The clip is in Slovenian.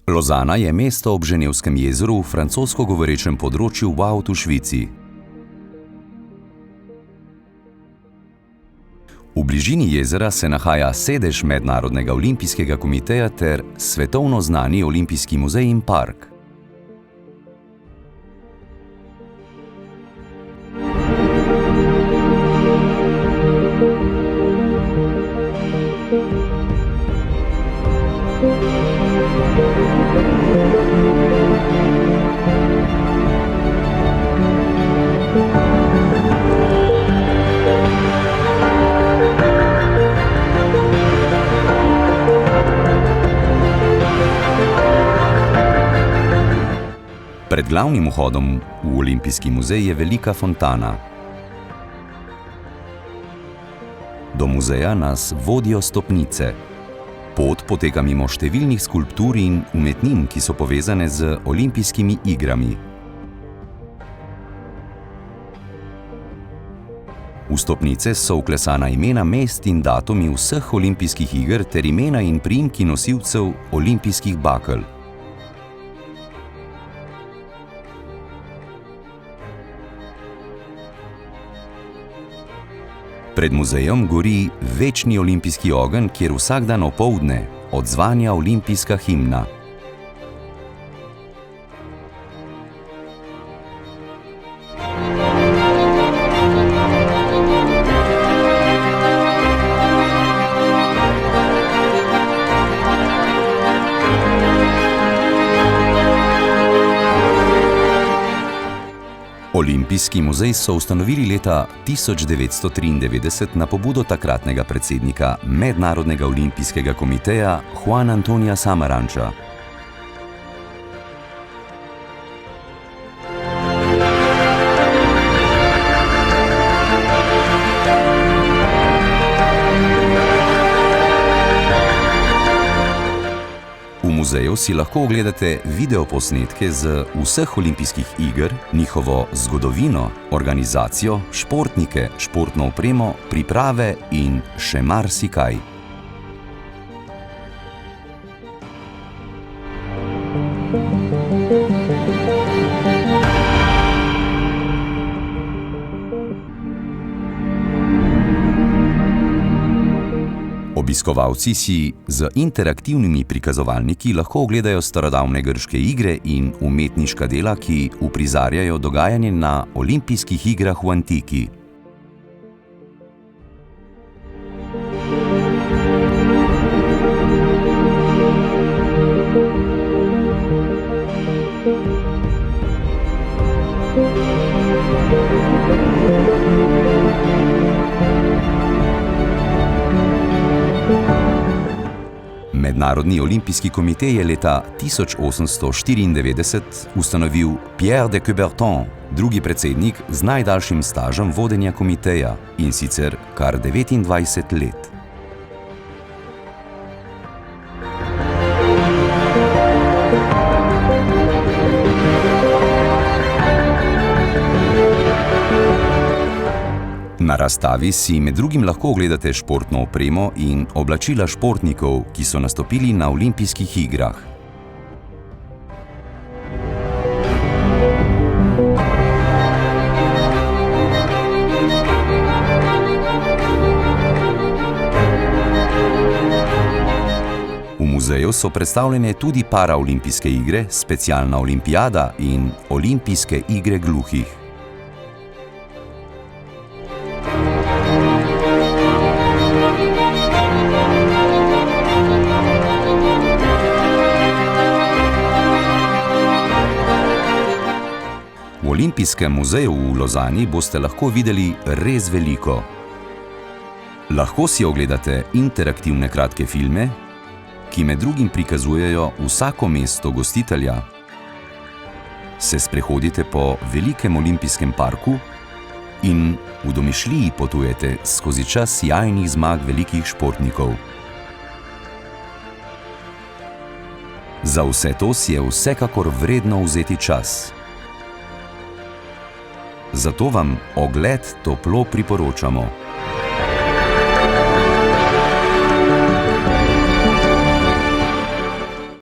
Lozana je mesto ob Ženevskem jezeru v francosko govorečem področju Vaud v Švici. V bližini jezera se nahaja sedež Mednarodnega olimpijskega komiteja ter svetovno znani olimpijski muzej in park. Pred glavnim vhodom v olimpijski muzej je velika fontana. Do muzeja nas vodijo stopnice. Pot poteka mimo številnih skulptur in umetnin, ki so povezane z olimpijskimi igrami. V stopnice so vklesana imena mest in datumi vseh olimpijskih iger ter imena in priimki nosilcev olimpijskih bakel. Pred muzejem gori večni olimpijski ogenj, kjer vsak dan opoldne odzvanja olimpijska himna. Olimpijski muzej so ustanovili leta 1993 na pobudo takratnega predsednika Mednarodnega olimpijskega komiteja Juana Antonija Samaranča. V muzeju si lahko ogledate videoposnetke z vseh olimpijskih iger, njihovo zgodovino, organizacijo, športnike, športno opremo, priprave in še marsikaj. Obiskovalci si z interaktivnimi prikazovalniki lahko ogledajo starodavne grške igre in umetniška dela, ki uprizarjajo dogajanje na olimpijskih igrah v antiki. Mednarodni olimpijski komitej je leta 1894 ustanovil Pierre de Coubertin, drugi predsednik z najdaljšim stažem vodenja komiteja, in sicer kar 29 let. Na razstavi si med drugim lahko ogledate športno opremo in oblačila športnikov, ki so nastopili na olimpijskih igrah. V muzeju so predstavljene tudi paraolimpijske igre, specialna olimpijada in olimpijske igre gluhih. V Olimpijskem muzeju v Lozani boste lahko videli res veliko. Lahko si ogledate interaktivne kratke filme, ki med drugim prikazujejo vsako mesto gostitelja. Se sprehodite po velikem olimpijskem parku in v domišljiji potujete skozi čas sijajnih zmag velikih športnikov. Za vse to si je vsekakor vredno vzeti čas. Zato vam ogled toplo priporočamo.